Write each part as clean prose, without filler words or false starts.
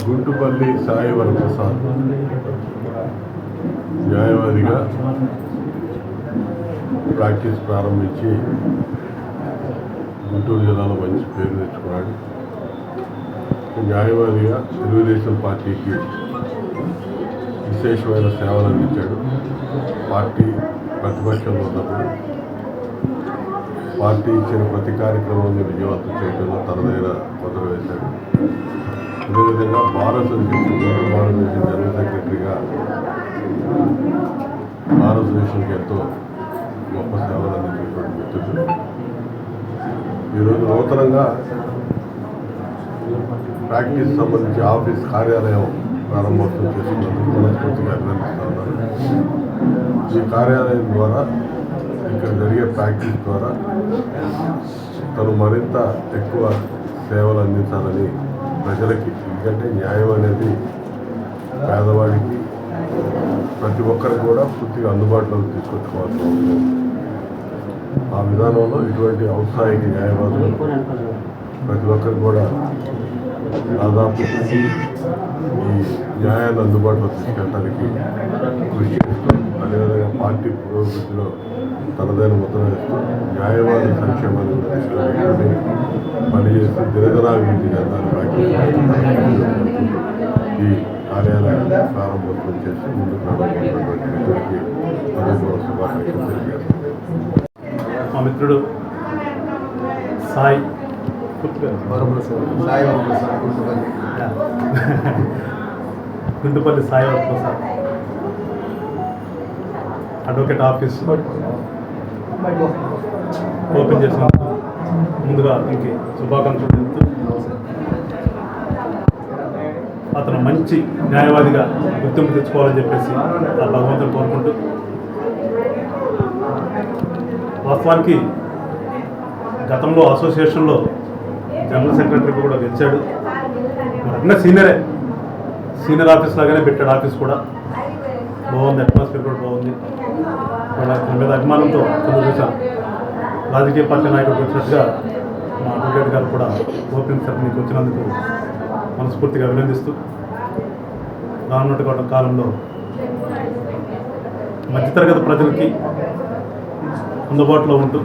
గుంటుపల్లి సాయి వరప్రసాద్ న్యాయవాదిగా ప్రాక్టీస్ ప్రారంభించి గుంటూరు జిల్లాలో మంచి పేరు తెచ్చుకున్నాడు. న్యాయవాదిగా తెలుగుదేశం పార్టీకి విశేషమైన సేవలు అందించాడు. పార్టీ ప్రతిపక్షంలో ఉన్నప్పుడు పార్టీ ఇచ్చిన ప్రతి కార్యక్రమాన్ని విజయవంతం చేయడంలో తనదైన ముద్ర వేశాడు. అదేవిధంగా భారతదేశం జనరల్ సెక్రటరీగా భారతదేశానికి ఎంతో గొప్ప సేవలు అందించినటువంటి మిత్రుడు. ఈరోజు నూతనంగా ప్రాక్టీస్ సంబంధించి ఆఫీస్ కార్యాలయం ప్రారంభోత్సవం చేస్తున్నందుకు మనస్ఫూర్తిగా అభినందిస్తూ ఉన్నారు. ఈ కార్యాలయం ద్వారా ఇక్కడ జరిగే ప్రాక్టీస్ ద్వారా తను మరింత ఎక్కువ సేవలు అందించాలని ప్రజలకి, ఎందుకంటే న్యాయం అనేది పేదవాడికి ప్రతి ఒక్కరికి కూడా పూర్తిగా అందుబాటులోకి తీసుకొచ్చుకోవాల్సి ఉంటుంది. ఆ విధానంలో ఇటువంటి ఔత్సాహిక న్యాయవాదులు ప్రతి ఒక్కరికి కూడా దాదాపు ఈ న్యాయాన్ని అందుబాటులో తీసుకెళ్ళడానికి కృషి చేస్తూ, అదేవిధంగా పార్టీ పురోగతిలో తనదైన ముద్ర వేస్తూ న్యాయవాద సంక్షేమాన్ని తీసుకెళ్ళి పనిచేస్తూ దినదినాభివృద్ధి చెందాలని ఈ కార్యాలయాన్ని ప్రారంభోత్సవం చేసి ముందుకు నడవబోతున్నటువంటి మిత్రుడికి హృదయపూర్వక శుభాకాంక్షలు తెలియజేస్తాను. మా మిత్రుడు Sai Guntupalli Sai Varaprasad advocate office open చేసినందుకు ముందుగా దీనికి శుభాకాంక్షలు తెలుపుతూ, అతను మంచి న్యాయవాదిగా గుర్తింపు తెచ్చుకోవాలని చెప్పేసి ఆ భగవంతుని కోరుకుంటూ, వాస్తవానికి గతంలో అసోసియేషన్లో జనరల్ సెక్రటరీకి కూడా గెలిచాడు. అన్నీ సీనియర్ ఆఫీస్ లాగానే పెట్టాడు. ఆఫీస్ కూడా బాగుంది, అట్మాస్ఫియర్ కూడా బాగుంది. వాళ్ళ మీద అభిమానంతో చూశాను. రాజకీయ పార్టీ నాయకుడికి వచ్చినట్టుగా మా అడ్వకేట్ గారు కూడా ఓపెనింగ్ సెరమనీకి వచ్చినందుకు మనస్ఫూర్తిగా అభినందిస్తూ, రానున్నటువంటి కాలంలో మధ్యతరగతి ప్రజలకి అందుబాటులో ఉంటూ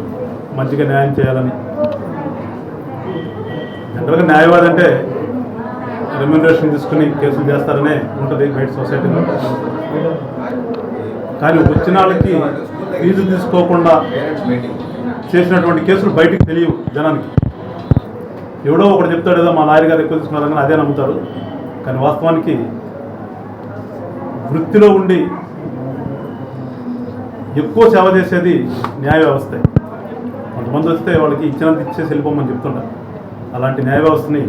మంచిగా న్యాయం చేయాలని. జనరల్గా న్యాయవాది అంటే రెమ్యూనరేషన్ తీసుకుని కేసులు చేస్తారనే ఉంటుంది బయట సొసైటీలో. కానీ వచ్చిన వాళ్ళకి ఫీజు తీసుకోకుండా చేసినటువంటి కేసులు బయటికి తెలియవు జనానికి. ఎవడో ఒకటి చెప్తాడు, ఏదో మా లాయర్ గారు ఎక్కువ తీసుకున్నారని అదే నమ్ముతారు. కానీ వాస్తవానికి వృత్తిలో ఉండి ఎక్కువ సేవ చేసేది న్యాయ వ్యవస్థ. కొంతమంది వస్తే వాళ్ళకి ఇచ్చినంత ఇచ్చేసి వెళ్ళిపోమని చెప్తుంటారు. అలాంటి న్యాయ వ్యవస్థని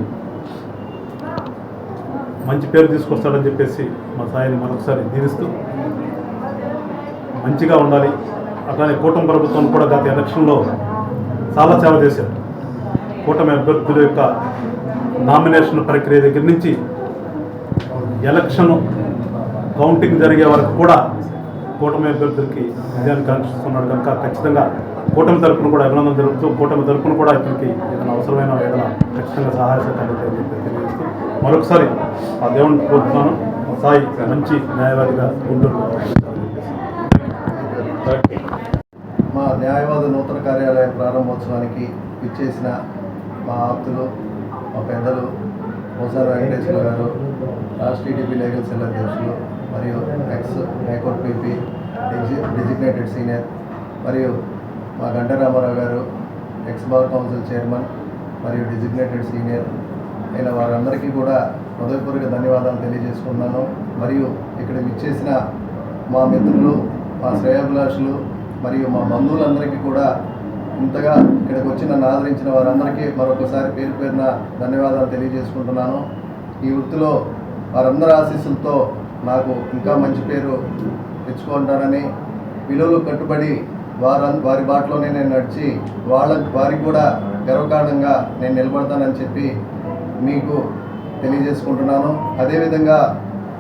మంచి పేరు తీసుకొస్తాడని చెప్పేసి మా సాయిని మరొకసారి దీవిస్తూ, మంచిగా ఉండాలి. అట్లానే కూటమి ప్రభుత్వం కూడా గత ఎలక్షన్లో చాలా సేవ చేశారు. కూటమి అభ్యర్థుల యొక్క నామినేషన్ ప్రక్రియ దగ్గర నుంచి ఎలక్షన్ కౌంటింగ్ జరిగే వరకు కూడా కూటమి అభ్యర్థులకి విజయాన్ని కాంక్షిస్తున్నాడు కనుక ఖచ్చితంగా కూటమి తరపున కూడా అభినందన జరుగుతూ, కూటమి తరపున కూడా ఇతనికి ఏదైనా అవసరమైన ఏదైనా ఖచ్చితంగా సహాయ సహకారాలు తెలియజేస్తూ మరొకసారి ఆ దేవుడిని కోరుతున్నాను. సాయి మంచి న్యాయవాదిగా గుంటూరు. మా న్యాయవాద నూతన కార్యాలయ ప్రారంభోత్సవానికి ఇచ్చేసిన మా ఆప్తులు, మా పెద్దలు మోసారి వెంకటేశ్వర గారు, రాష్ట్ర టీడీపీ లీగల్ సెల్ అధ్యక్షులు మరియు X high court PP designated senior, మరియు మా గంట రామారావు గారు ఎక్స్ బార్ కౌన్సిల్ చైర్మన్ మరియు డెసిగ్నేటెడ్ సీనియర్ అయిన వారందరికీ కూడా హృదయపూర్వక ధన్యవాదాలు తెలియజేసుకున్నాను. మరియు ఇక్కడ విచ్చేసిన మా మిత్రులు, మా శ్రేయోభిలాషులు మరియు మా బంధువులందరికీ కూడా ఇంతగా ఇక్కడికి వచ్చి నన్ను ఆదరించిన వారందరికీ మరొకసారి పేరు పేరున ధన్యవాదాలు తెలియజేసుకుంటున్నాను. ఈ వృత్తిలో వారందరి ఆశీస్సులతో నాకు ఇంకా మంచి పేరు తెచ్చుకుంటానని, విలువలు కట్టుబడి వారి బాటలోనే నేను నడిచి వారికి కూడా గర్వకారణంగా నేను నిలబడతానని చెప్పి మీకు తెలియజేసుకుంటున్నాను. అదేవిధంగా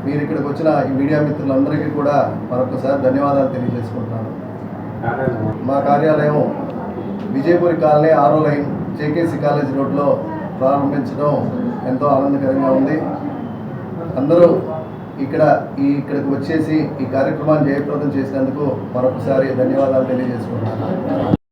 మీరు ఇక్కడికి వచ్చిన ఈ మీడియా మిత్రులందరికీ కూడా మరొకసారి ధన్యవాదాలు తెలియజేసుకుంటున్నాను. మా కార్యాలయం విజయపురి కాలనీ 6వ లైన్ జేకేసీ కాలేజ్ రోడ్లో ప్రారంభించడం ఎంతో ఆనందకరంగా ఉంది. అందరూ ఇక్కడికి వచ్చేసి ఈ కార్యక్రమాన్ని జయప్రదం చేసినందుకు మరొకసారి ధన్యవాదాలు తెలియజేసుకుంటున్నాను.